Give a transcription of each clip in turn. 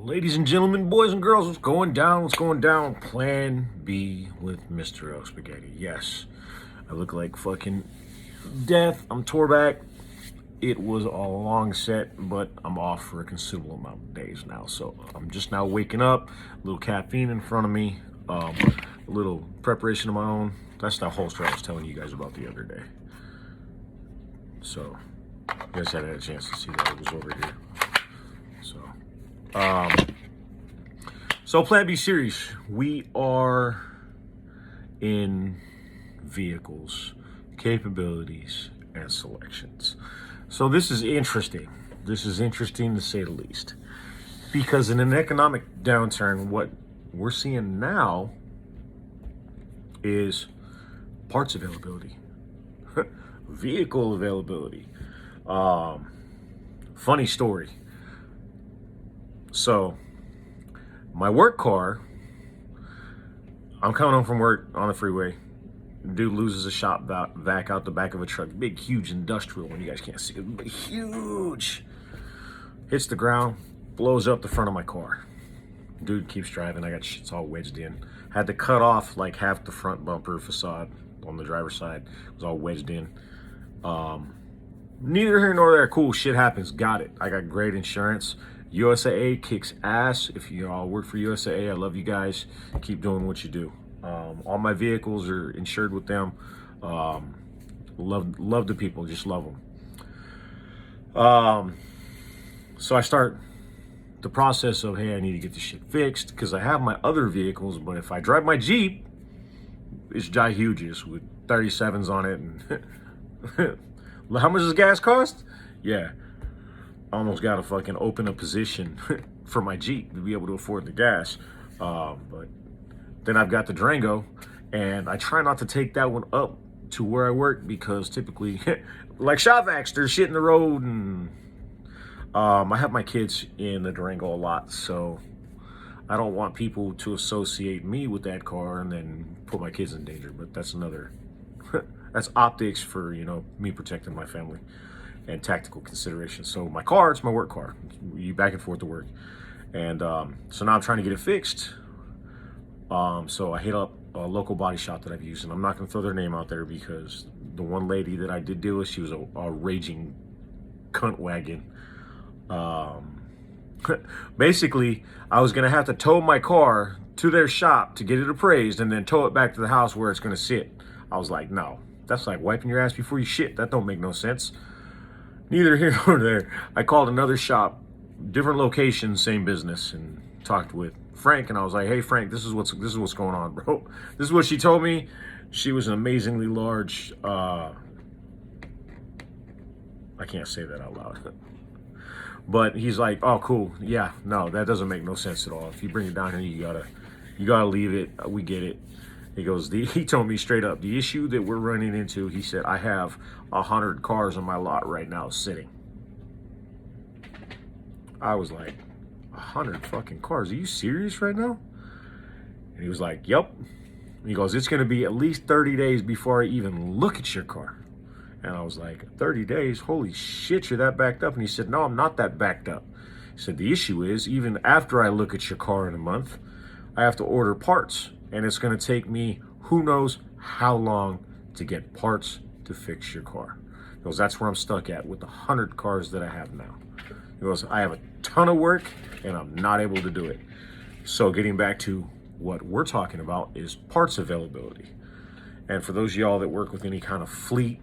Ladies and gentlemen, boys and girls, what's going down? What's going down? Plan B with Mr. O Spaghetti. Yes, I look like fucking death. I'm tore back. It was a long set, but I'm off for a considerable amount of days now. So I'm just now waking up. A little caffeine in front of me. A little preparation of my own. That's that holster I was telling you guys about the other day. So you guys had a chance to see that it was over here. So Plan B series, we are in vehicles, capabilities, and selections. So this is interesting. This is interesting to say the least. Because in an economic downturn, what we're seeing now is parts availability, vehicle availability. Funny story. So, my work car, I'm coming home from work on the freeway. Dude loses a shop vac out the back of a truck. Big, huge industrial one. You guys can't see it, but huge. Hits the ground, blows up the front of my car. Dude keeps driving. I got shit's all wedged in. Had to cut off like half the front bumper facade on the driver's side. It was all wedged in. Neither here nor there. Cool, shit happens. Got it. I got great insurance. USAA kicks ass. If you all work for USAA, I love you guys. Keep doing what you do. All my vehicles are insured with them. Love the people, just love them. So I start the process of, hey, I need to get this shit fixed because I have my other vehicles, but if I drive my Jeep, it's Jai Huges with 37s on it. And how much does gas cost? Yeah. Almost got to fucking open a position for my Jeep to be able to afford the gas. But then I've got the Durango, and I try not to take that one up to where I work because typically, like shop vacs, there's shit in the road, and I have my kids in the Durango a lot, so I don't want people to associate me with that car and then put my kids in danger. But that's another, that's optics for, me protecting my family and tactical considerations. So my car, it's my work car. You back and forth to work. And so now I'm trying to get it fixed. So I hit up a local body shop that I've used, and I'm not going to throw their name out there because the one lady that I did deal with, she was a raging cunt wagon. Basically, I was going to have to tow my car to their shop to get it appraised and then tow it back to the house where it's going to sit. I was like, no, that's like wiping your ass before you shit. That don't make no sense. Neither here nor there. I called another shop, different location, same business, and talked with Frank. And I was like, "Hey, Frank, this is what's going on, bro. This is what she told me." She was an amazingly large. I can't say that out loud. But he's like, "Oh, cool. Yeah, no, that doesn't make no sense at all. If you bring it down here, you gotta leave it. We get it." He goes, he told me straight up, the issue that we're running into, he said, I have 100 cars on my lot right now sitting. I was like, 100 fucking cars? Are you serious right now? And he was like, yep. He goes, it's going to be at least 30 days before I even look at your car. And I was like, 30 days? Holy shit, you're that backed up? And he said, no, I'm not that backed up. He said, the issue is, even after I look at your car in a month, I have to order parts. And it's going to take me who knows how long to get parts to fix your car. He goes, that's where I'm stuck at with the 100 cars that I have now. He goes, I have a ton of work and I'm not able to do it. So getting back to what we're talking about is parts availability. And for those of y'all that work with any kind of fleet,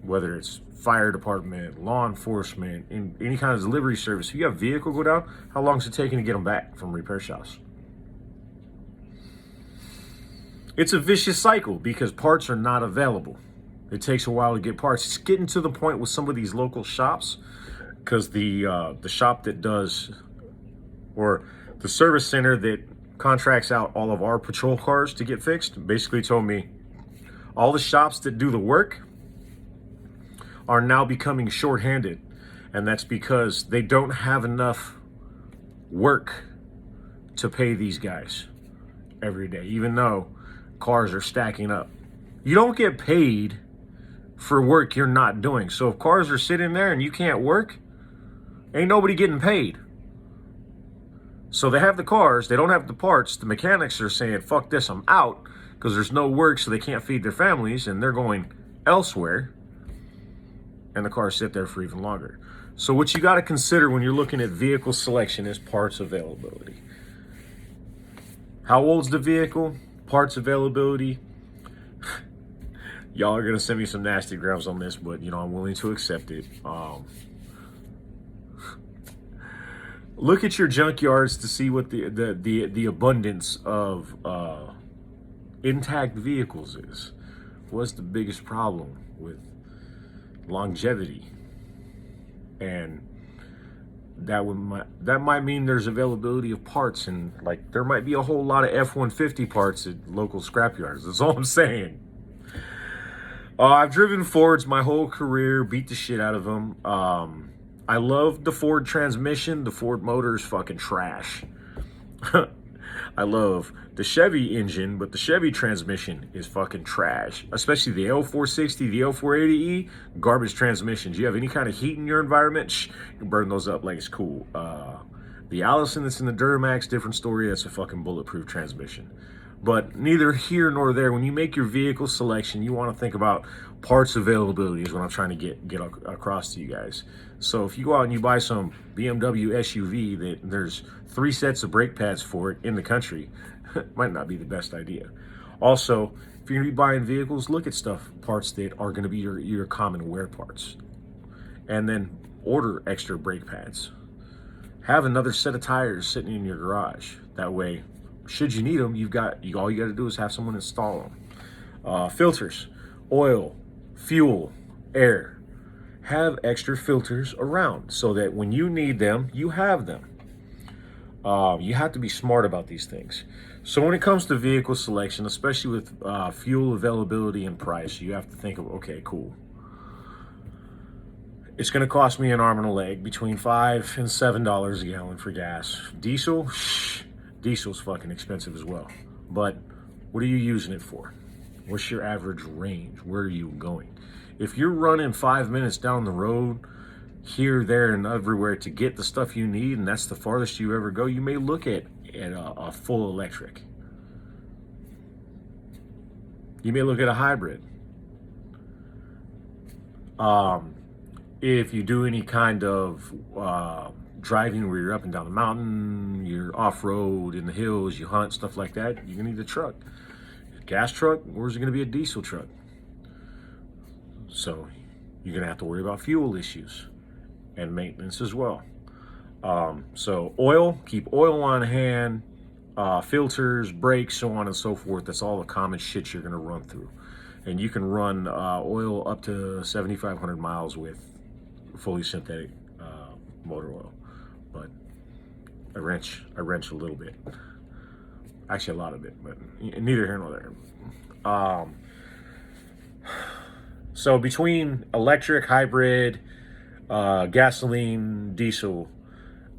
whether it's fire department, law enforcement, in any kind of delivery service, if you have a vehicle go down, how long is it taking to get them back from repair shops? It's a vicious cycle because parts are not available. It takes a while to get parts. It's getting to the point with some of these local shops because the shop that does, or the service center that contracts out all of our patrol cars to get fixed, basically told me all the shops that do the work are now becoming shorthanded. And that's because they don't have enough work to pay these guys every day, even though cars are stacking up. You don't get paid for work you're not doing. So if cars are sitting there and you can't work, ain't nobody getting paid. So they have the cars, they don't have the parts. The mechanics are saying, fuck this, I'm out, because there's no work, so they can't feed their families, and they're going elsewhere, and the cars sit there for even longer. So what you got to consider when you're looking at vehicle selection is parts availability. How old's the vehicle? Parts availability. Y'all are going to send me some nasty grams on this, but, I'm willing to accept it. Look at your junkyards to see what the abundance of intact vehicles is. What's the biggest problem with longevity? And that might mean there's availability of parts, and like there might be a whole lot of F-150 parts at local scrapyards. That's all I'm saying. I've driven Fords my whole career, beat the shit out of them. I love the Ford transmission. The Ford motor is fucking trash. I love the Chevy engine, but the Chevy transmission is fucking trash. Especially the L460, the L480E, garbage transmissions. You have any kind of heat in your environment, you can burn those up like it's cool. The Allison that's in the Duramax, different story. That's a fucking bulletproof transmission. But neither here nor there. When you make your vehicle selection, you want to think about parts availability is what I'm trying to get across to you guys. So if you go out and you buy some BMW SUV that there's 3 sets of brake pads for it in the country, might not be the best idea. Also, if you're going to be buying vehicles, look at parts that are going to be your common wear parts. And then order extra brake pads. Have another set of tires sitting in your garage. That way, should you need them, all you got to do is have someone install them. Filters, oil, fuel, air. Have extra filters around so that when you need them, you have them. You have to be smart about these things. So when it comes to vehicle selection, especially with fuel availability and price, you have to think of, okay, cool. It's going to cost me an arm and a leg, between $5 and $7 a gallon for gas. Diesel, diesel's fucking expensive as well. But what are you using it for? What's your average range? Where are you going? If you're running 5 minutes down the road, here, there, and everywhere to get the stuff you need, and that's the farthest you ever go, you may look at a full electric. You may look at a hybrid. If you do any kind of driving where you're up and down the mountain, you're off-road in the hills, you hunt, stuff like that, you're gonna need a truck. A gas truck, or is it gonna be a diesel truck? So you're gonna have to worry about fuel issues and maintenance as well. So oil, keep oil on hand, filters, brakes, so on and so forth. That's all the common shit you're gonna run through. And you can run oil up to 7,500 miles with fully synthetic motor oil. But I wrench a little bit. Actually, a lot of it, but neither here nor there. So between electric, hybrid, gasoline, diesel,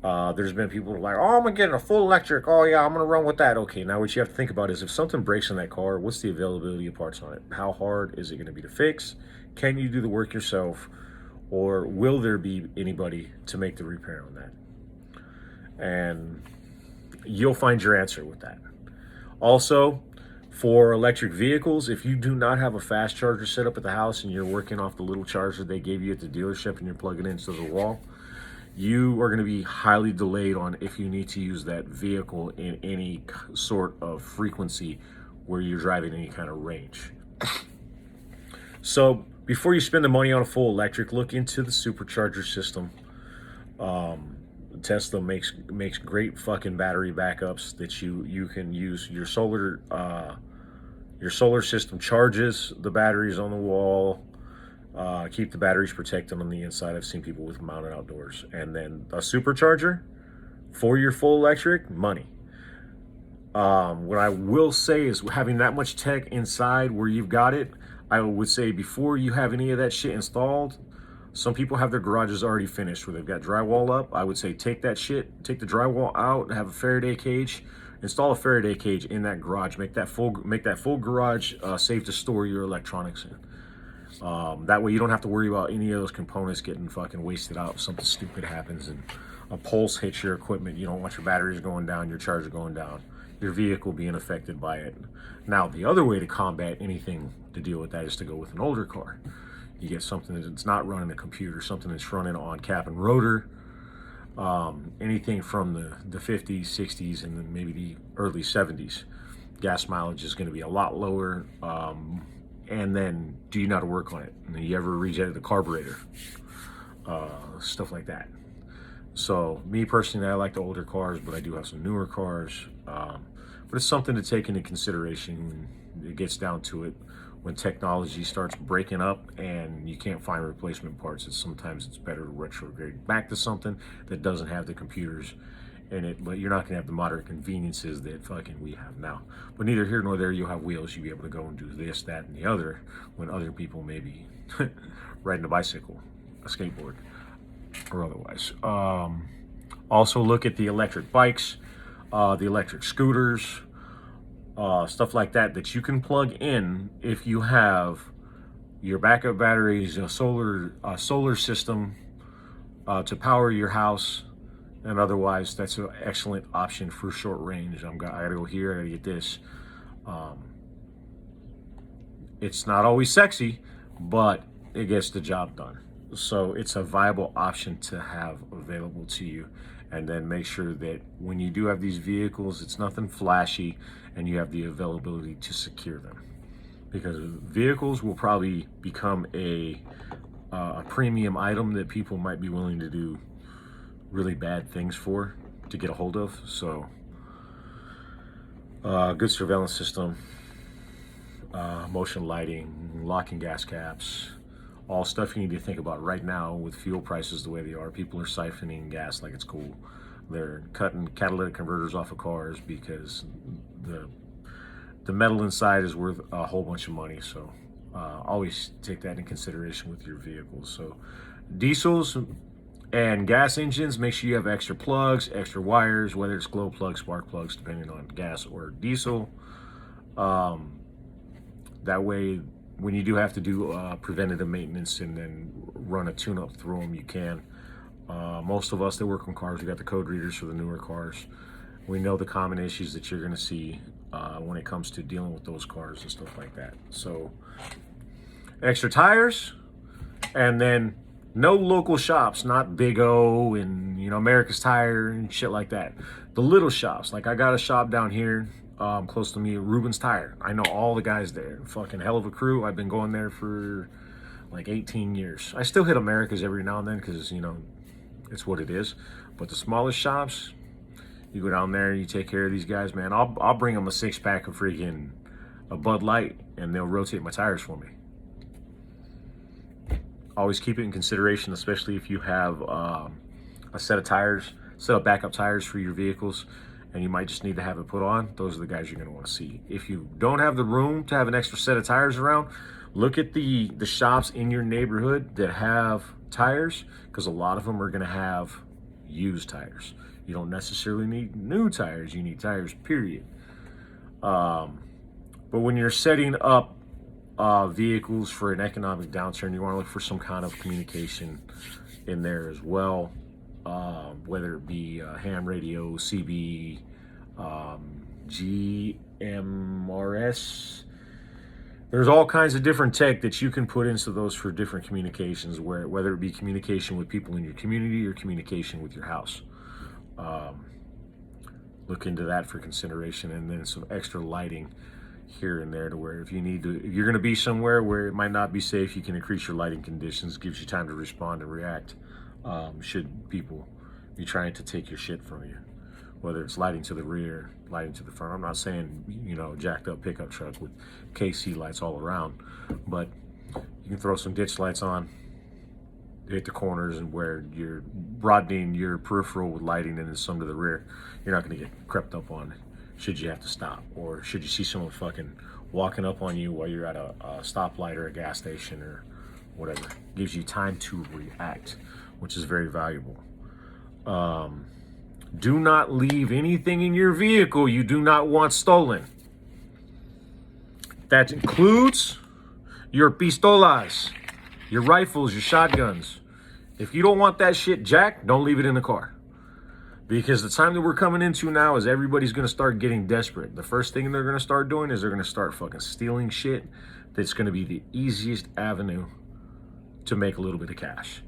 there's been people who are like, oh, I'm gonna get a full electric. Oh yeah, I'm gonna run with that. Okay, now what you have to think about is if something breaks in that car, what's the availability of parts on it? How hard is it gonna be to fix? Can you do the work yourself? Or will there be anybody to make the repair on that? And you'll find your answer with that. Also, for electric vehicles, if you do not have a fast charger set up at the house and you're working off the little charger they gave you at the dealership and you're plugging it into the wall, you are going to be highly delayed on if you need to use that vehicle in any sort of frequency where you're driving any kind of range. So before you spend the money on a full electric, look into the supercharger system. Tesla makes great fucking battery backups that you can use. Your solar system charges the batteries on the wall. Keep the batteries protected on the inside. I've seen people with mounted outdoors. And then a supercharger for your full electric, money. What I will say is having that much tech inside where you've got it, I would say before you have any of that shit installed, some people have their garages already finished where they've got drywall up. I would say take that shit, take the drywall out, have a Faraday cage, install a Faraday cage in that garage. Make that full garage safe to store your electronics in. That way you don't have to worry about any of those components getting fucking wasted out if something stupid happens and a pulse hits your equipment, you don't want your batteries going down, your charger going down, your vehicle being affected by it. Now, the other way to combat anything to deal with that is to go with an older car. You get something that's not running a computer, something that's running on cap and rotor, anything from the 50s, 60s, and then maybe the early 70s. Gas mileage is going to be a lot lower. And then, do you know how to work on it? And you ever rejet the carburetor? Stuff like that. So, me personally, I like the older cars, but I do have some newer cars. But it's something to take into consideration when it gets down to it. When technology starts breaking up and you can't find replacement parts, sometimes it's better to retrograde back to something that doesn't have the computers in it, but you're not going to have the modern conveniences that fucking we have now. But neither here nor there, you'll have wheels. You'll be able to go and do this, that, and the other when other people may be riding a bicycle, a skateboard, or otherwise. Also look at the electric bikes, the electric scooters, stuff like that you can plug in if you have your backup batteries, a solar system to power your house, and otherwise that's an excellent option for short range. I gotta go here, I gotta get this. It's not always sexy, but it gets the job done. So it's a viable option to have available to you. And then make sure that when you do have these vehicles, it's nothing flashy and you have the availability to secure them. Because vehicles will probably become a premium item that people might be willing to do really bad things for to get a hold of. So good surveillance system, motion lighting, locking gas caps, all stuff you need to think about right now with fuel prices the way they are. People are siphoning gas like it's cool. They're cutting catalytic converters off of cars because the metal inside is worth a whole bunch of money. So always take that in consideration with your vehicles. So diesels and gas engines, make sure you have extra plugs, extra wires, whether it's glow plugs, spark plugs, depending on gas or diesel. That way, when you do have to do preventative maintenance and then run a tune-up through them, you can. Most of us that work on cars, we got the code readers for the newer cars. We know the common issues that you're going to see when it comes to dealing with those cars and stuff like that. So, extra tires, and then no local shops, not Big O and America's Tire and shit like that. The little shops, like I got a shop down here close to me, Ruben's Tire. I know all the guys there. Fucking hell of a crew. I've been going there for like 18 years. I still hit America's every now and then because, it's what it is. But the smallest shops, you go down there, you take care of these guys, man. I'll bring them a 6-pack of freaking a Bud Light and they'll rotate my tires for me. Always keep it in consideration, especially if you have a set of backup tires for your vehicles, and you might just need to have it put on. Those are the guys you're going to want to see. If you don't have the room to have an extra set of tires around, look at the shops in your neighborhood that have tires, because a lot of them are going to have used tires. You don't necessarily need new tires. You need tires, period. But when you're setting up vehicles for an economic downturn, you want to look for some kind of communication in there as well, whether it be ham radio, CB, GMRS. There's all kinds of different tech that you can put into those for different communications, whether it be communication with people in your community or communication with your house. Look into that for consideration, and then some extra lighting here and there to where if you're going to be somewhere where it might not be safe, you can increase your lighting conditions. Gives you time to respond and react should people be trying to take your shit from you, whether it's lighting to the rear, lighting to the front. I'm not saying jacked up pickup truck with KC lights all around, but you can throw some ditch lights on, hit the corners, and where you're broadening your peripheral with lighting and then some to the rear, you're not going to get crept up on should you have to stop, or should you see someone fucking walking up on you while you're at a stoplight or a gas station or whatever. Gives you time to react, which is very valuable. Do not leave anything in your vehicle you do not want stolen. That includes your pistolas, your rifles, your shotguns. If you don't want that shit jacked, don't leave it in the car. Because the time that we're coming into now is everybody's going to start getting desperate. The first thing they're going to start doing is they're going to start fucking stealing shit. That's going to be the easiest avenue to make a little bit of cash.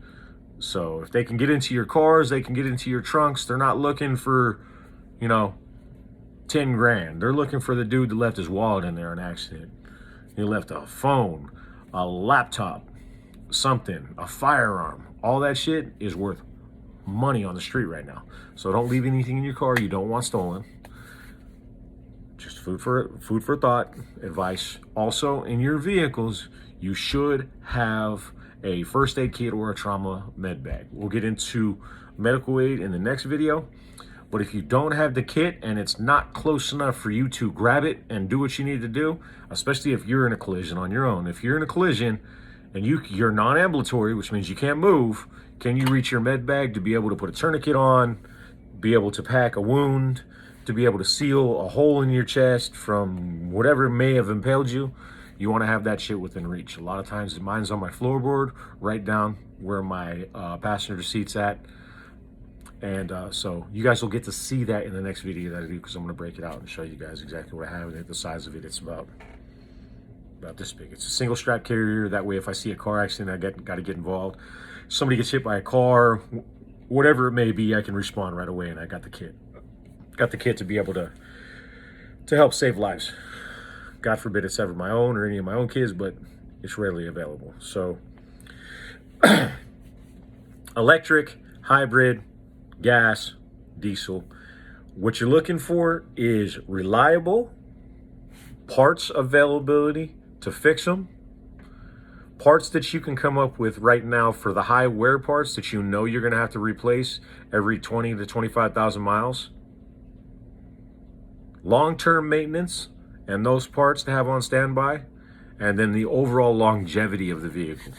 So if they can get into your cars, they can get into your trunks. They're not looking for, 10 grand. They're looking for the dude that left his wallet in there in an accident. He left a phone, a laptop, something, a firearm. All that shit is worth money on the street right now. So don't leave anything in your car you don't want stolen. Just food for thought, advice. Also, in your vehicles, you should have a first aid kit or a trauma med bag. We'll get into medical aid in the next video. But if you don't have the kit and it's not close enough for you to grab it and do what you need to do, especially if you're in a collision on your own. If you're in a collision and you're non-ambulatory, which means you can't move, can you reach your med bag to be able to put a tourniquet on, be able to pack a wound, to be able to seal a hole in your chest from whatever may have impaled you? You want to have that shit within reach. A lot of times mine's on my floorboard, right down where my passenger seat's at. And so you guys will get to see that in the next video that I do, because I'm going to break it out and show you guys exactly what I have. And the size of it, it's about this big. It's a single strap carrier. That way, if I see a car accident, I got to get involved. Somebody gets hit by a car, whatever it may be, I can respond right away, and I got the kit. Got the kit to be able to help save lives. God forbid it's ever my own or any of my own kids, but it's rarely available. So electric, hybrid, gas, diesel. What you're looking for is reliable parts availability to fix them. Parts that you can come up with right now for the high wear parts that you know you're going to have to replace every 20 to 25,000 miles. Long-term maintenance and those parts to have on standby, and then the overall longevity of the vehicle.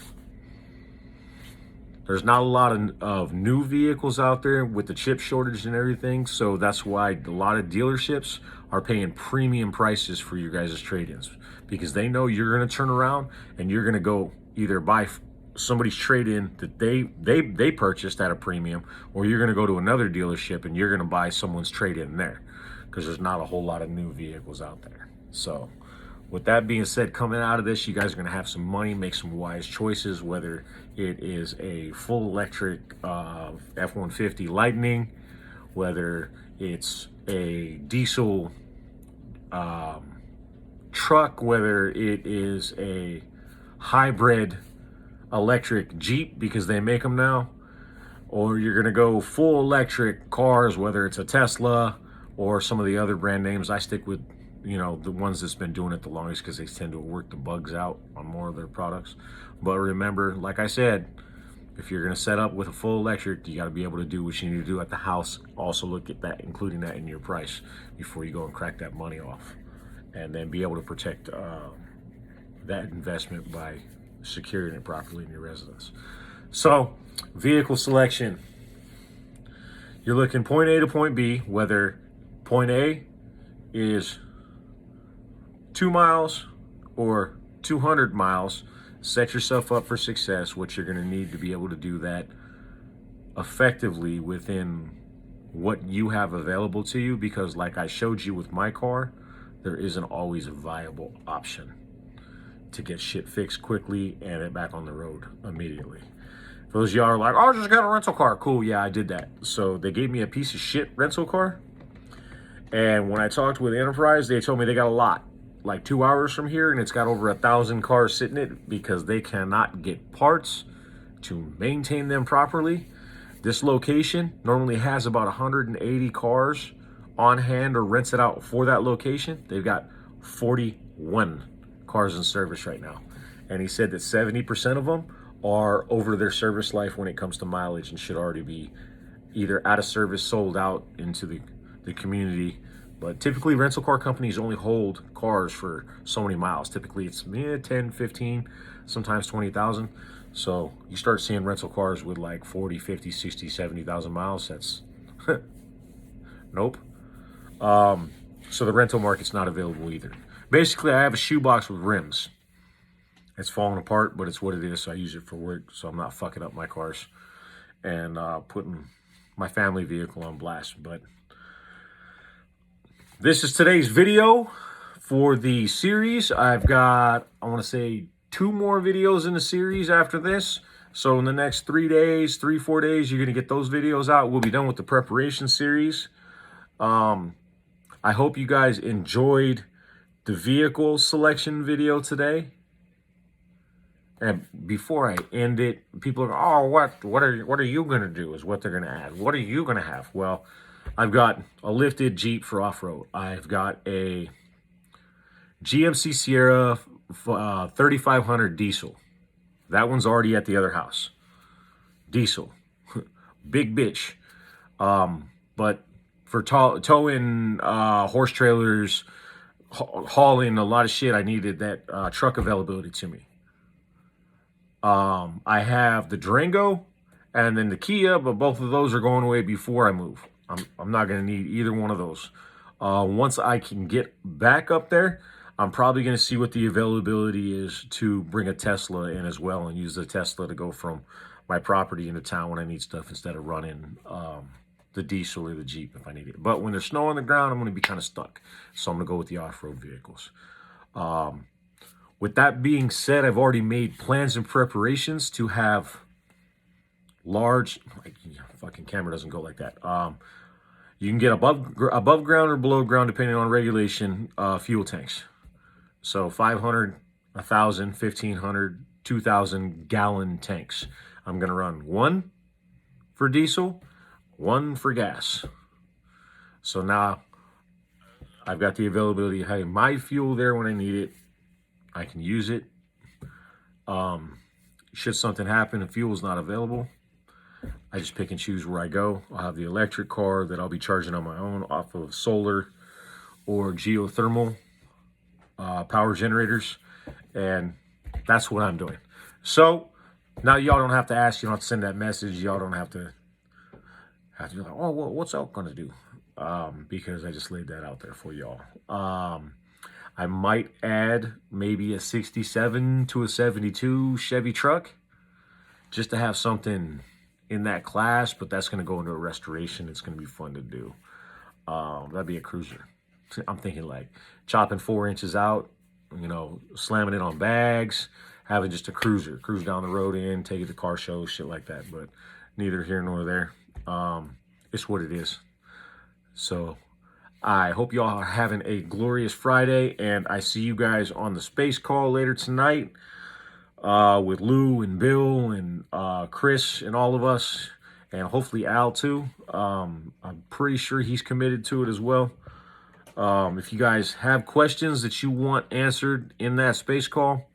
There's not a lot of new vehicles out there with the chip shortage and everything, so that's why a lot of dealerships are paying premium prices for your guys' trade-ins, because they know you're going to turn around and you're going to go either buy somebody's trade-in that they purchased at a premium, or you're going to go to another dealership and you're going to buy someone's trade-in there, because there's not a whole lot of new vehicles out there. So with that being said, coming out of this, you guys are going to have some money, make some wise choices, whether it is a full electric F-150 Lightning, whether it's a diesel truck, whether it is a hybrid electric Jeep, because they make them now, or you're going to go full electric cars, whether it's a Tesla or some of the other brand names. I stick with the ones that's been doing it the longest, because they tend to work the bugs out on more of their products. But remember, like I said, if you're going to set up with a full electric, you got to be able to do what you need to do at the house. Also look at that, including that in your price before you go and crack that money off, and then be able to protect that investment by securing it properly in your residence. So vehicle selection, you're looking point A to point B, whether point A is 2 miles or 200 miles, set yourself up for success. What you're going to need to be able to do that effectively within what you have available to you, because like I showed you with my car, there isn't always a viable option to get shit fixed quickly and it back on the road immediately. For those of y'all are like, oh, I just got a rental car. Cool, yeah, I did that. So they gave me a piece of shit rental car, and when I talked with Enterprise, they told me they got a lot like 2 hours from here, and it's got over 1,000 cars sitting in it because they cannot get parts to maintain them properly. This location normally has about 180 cars on hand or rents it out for that location. They've got 41 cars in service right now, and he said that 70% of them are over their service life when it comes to mileage, and should already be either out of service, sold out into the community. But typically rental car companies only hold cars for so many miles. Typically it's 10, 15, sometimes 20,000. So you start seeing rental cars with like 40, 50, 60, 70,000 miles. That's nope. So the rental market's not available either. Basically, I have a shoebox with rims. It's falling apart, but it's what it is. So I use it for work, so I'm not fucking up my cars and putting my family vehicle on blast. But this is today's video for the series. I've got, I want to say, 2 more videos in the series after this. So in the next 3 days, 4 days, you're going to get those videos out. We'll be done with the preparation series. I hope you guys enjoyed the vehicle selection video today. And before I end it, people are, oh, what are you going to do is what they're going to ask. What are you going to have? Well, I've got a lifted Jeep for off-road. I've got a GMC Sierra 3500 diesel. That one's already at the other house. Diesel. Big bitch. But for towing horse trailers, hauling a lot of shit, I needed that truck availability to me. I have the Durango and then the Kia, but both of those are going away before I move. I'm not going to need either one of those. Once I can get back up there, I'm probably going to see what the availability is to bring a Tesla in as well and use the Tesla to go from my property into town when I need stuff instead of running the diesel or the Jeep if I need it. But when there's snow on the ground, I'm going to be kind of stuck. So I'm going to go with the off-road vehicles. With that being said, I've already made plans and preparations to have large, fucking camera doesn't go like that. You can get above ground or below ground, depending on regulation, fuel tanks. So 500, 1,000, 1,500, 2,000 gallon tanks. I'm going to run 1 for diesel, 1 for gas. So now I've got the availability of having my fuel there when I need it. I can use it. Should something happen and fuel is not available, I just pick and choose where I go. I'll have the electric car that I'll be charging on my own off of solar or geothermal power generators. And that's what I'm doing. So now y'all don't have to ask. You don't have to send that message. Y'all don't have to be like, oh, well, what's Elk going to do? Because I just laid that out there for y'all. I might add maybe a 67 to a 72 Chevy truck just to have something in that class, but that's going to go into a restoration. It's going to be fun to do. That'd be a cruiser. I'm thinking like chopping 4 inches out, you know, slamming it on bags, having just a cruiser, cruise down the road in, take it to car shows, shit like that. But neither here nor there. It's what it is. So I hope you all are having a glorious Friday, and I see you guys on the space call later tonight with Lou and Bill and Chris and all of us, and hopefully Al too. I'm pretty sure he's committed to it as well. If you guys have questions that you want answered in that space call,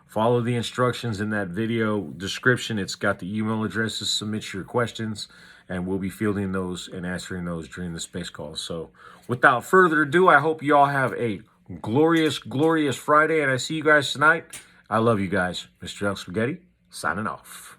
follow the instructions in that video description. It's got the email addresses. Submit your questions, and we'll be fielding those and answering those during the space call. So without further ado, I hope you all have a glorious, glorious Friday, and I see you guys tonight. I love you guys. Mr. Elk Spaghetti, signing off.